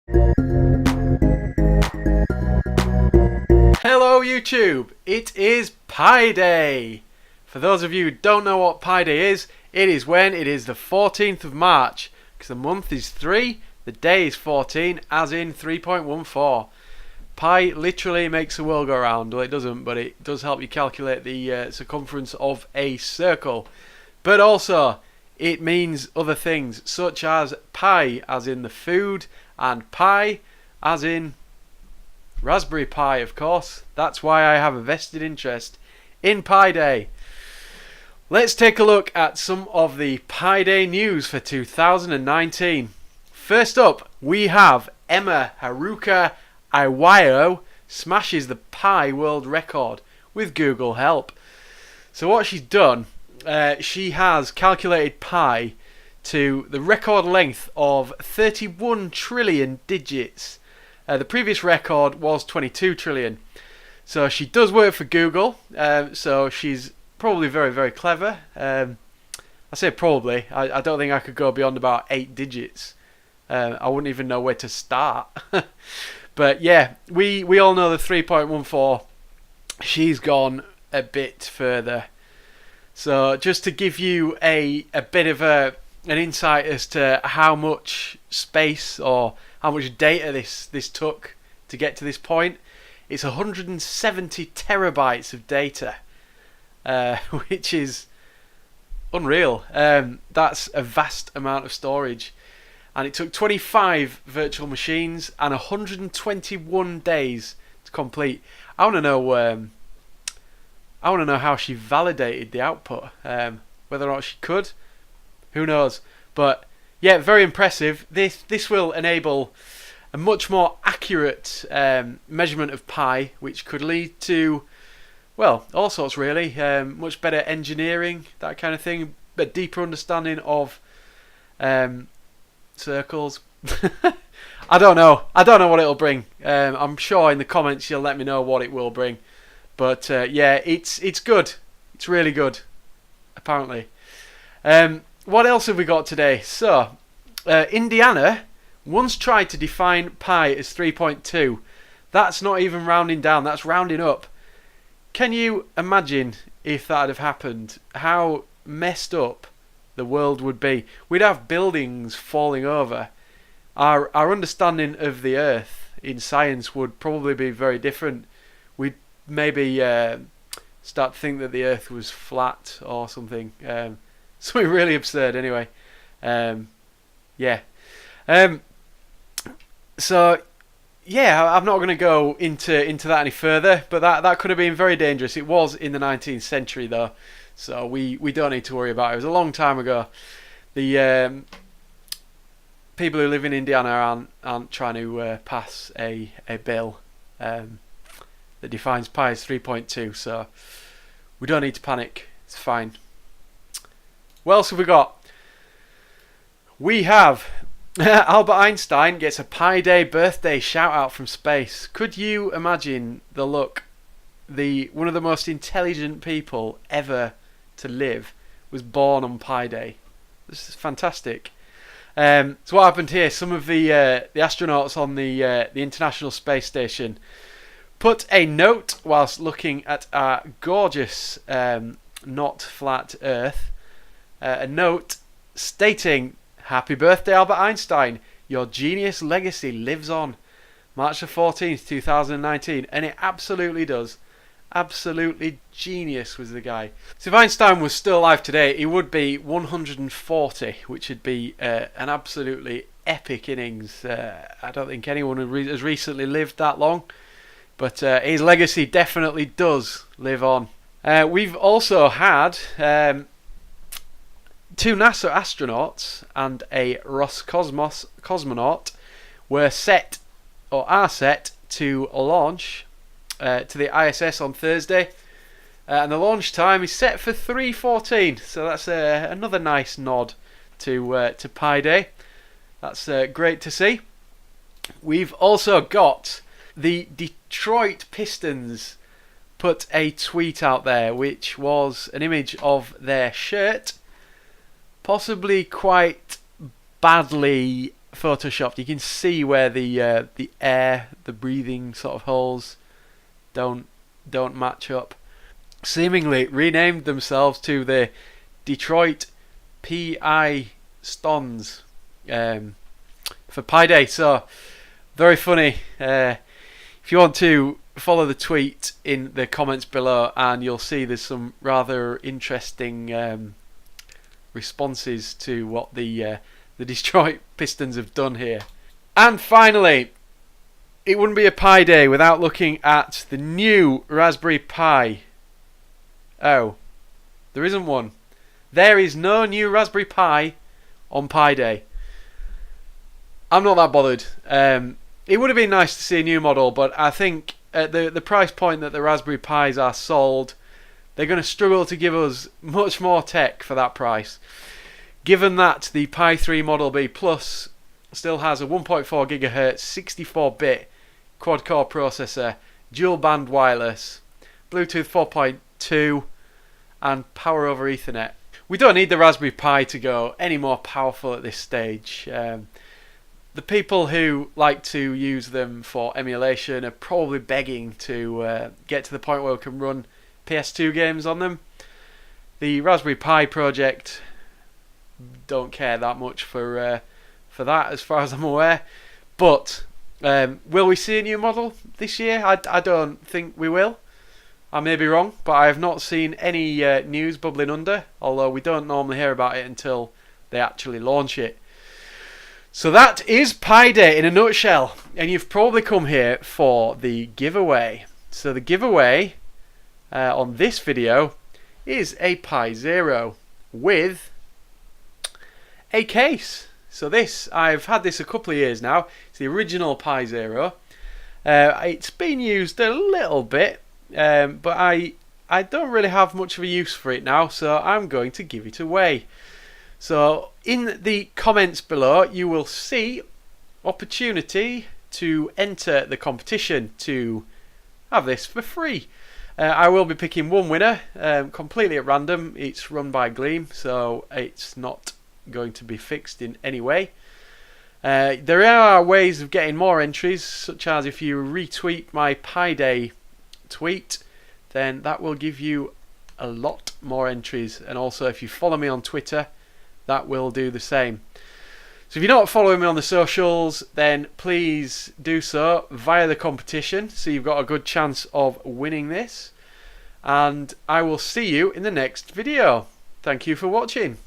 Hello YouTube, it is Pi Day. For those of you who don't know what Pi Day is, it is when it is the 14th of March, because the month is 3, the day is 14, as in 3.14. Pi literally makes the world go round. Well, it doesn't, but it does help you calculate the circumference of a circle. But also, it means other things, such as pie, as in the food, and pie, as in Raspberry Pi, of course. That's why I have a vested interest in Pi Day. Let's take a look at some of the Pi Day news for 2019. First up, we have Emma Haruka Iwao smashes the Pi world record with Google help. So what she's done, she has calculated Pi to the record length of 31 trillion digits. The previous record was 22 trillion. So she does work for Google, so she's probably very, very clever. I say probably. I don't think I could go beyond about 8 digits. I wouldn't even know where to start. But yeah, we all know the 3.14. She's gone a bit further. So just to give you a bit of an insight as to how much space or how much data this took to get to this point, it's 170 terabytes of data, which is unreal. That's a vast amount of storage, and it took 25 virtual machines and 121 days to complete. I want to know how she validated the output. Whether or not she could, who knows? But yeah, very impressive. This will enable a much more accurate measurement of pi, which could lead to, well, all sorts really. Much better engineering, that kind of thing. A deeper understanding of circles. I don't know what it'll bring. I'm sure in the comments you'll let me know what it will bring. But yeah, it's good. It's really good, apparently. What else have we got today? So, Indiana once tried to define pi as 3.2. That's not even rounding down, that's rounding up. Can you imagine if that had happened? How messed up the world would be. We'd have buildings falling over. Our understanding of the Earth in science would probably be very different. We'd maybe start to think that the Earth was flat or something. Something really absurd anyway. Yeah. So yeah, I'm not going to go into that any further, but that could have been very dangerous. It was in the 19th century though, so we don't need to worry about it. It was a long time ago. The people who live in Indiana aren't trying to pass a bill that defines pi as 3.2, so we don't need to panic. It's fine. What else have we got? We have Albert Einstein gets a Pi Day birthday shout out from space. Could you imagine the look? One of the most intelligent people ever to live was born on Pi Day. This is fantastic. So what happened here? Some of the astronauts on the International Space Station put a note whilst looking at our gorgeous not flat Earth. A note stating, "Happy birthday, Albert Einstein. Your genius legacy lives on. March the 14th, 2019. And it absolutely does. Absolutely genius was the guy. So if Einstein was still alive today, he would be 140, which would be an absolutely epic innings. I don't think anyone has recently lived that long. But his legacy definitely does live on. We've also had 2 NASA astronauts and a Roscosmos cosmonaut are set to launch to the ISS on Thursday, and the launch time is set for 3:14. So that's another nice nod to Pi Day. That's great to see. We've also got the Detroit Pistons put a tweet out there, which was an image of their shirt, possibly quite badly photoshopped. You can see where the air, the breathing sort of holes don't match up. Seemingly renamed themselves to the Detroit Pistons for Pi Day. So very funny. If you want to follow the tweet in the comments below, and you'll see there's some rather interesting responses to what the Detroit Pistons have done here. And finally, it wouldn't be a Pi Day without looking at the new Raspberry Pi. Oh, there isn't one. There is no new Raspberry Pi on Pi Day. I'm not that bothered. It would have been nice to see a new model, but I think at the price point that the Raspberry Pis are sold, they're going to struggle to give us much more tech for that price. Given that the Pi 3 Model B Plus still has a 1.4 GHz 64-bit quad-core processor, dual-band wireless, Bluetooth 4.2 and power over Ethernet. We don't need the Raspberry Pi to go any more powerful at this stage. The people who like to use them for emulation are probably begging to get to the point where we can run PS2 games on them. The Raspberry Pi project don't care that much for that, as far as I'm aware. But will we see a new model this year? I don't think we will. I may be wrong, but I have not seen any news bubbling under, although we don't normally hear about it until they actually launch it. So that is Pi Day in a nutshell, and you've probably come here for the giveaway. So the giveaway on this video is a Pi Zero with a case. So this, I've had this a couple of years now. It's the original Pi Zero. It's been used a little bit, but I don't really have much of a use for it now, so I'm going to give it away. So in the comments below you will see opportunity to enter the competition to have this for free. I will be picking one winner completely at random. It's run by Gleam, so it's not going to be fixed in any way. There are ways of getting more entries, such as if you retweet my Pi Day tweet, then that will give you a lot more entries, and also if you follow me on Twitter, that will do the same. So if you're not following me on the socials, then please do so via the competition, so you've got a good chance of winning this. And I will see you in the next video. Thank you for watching.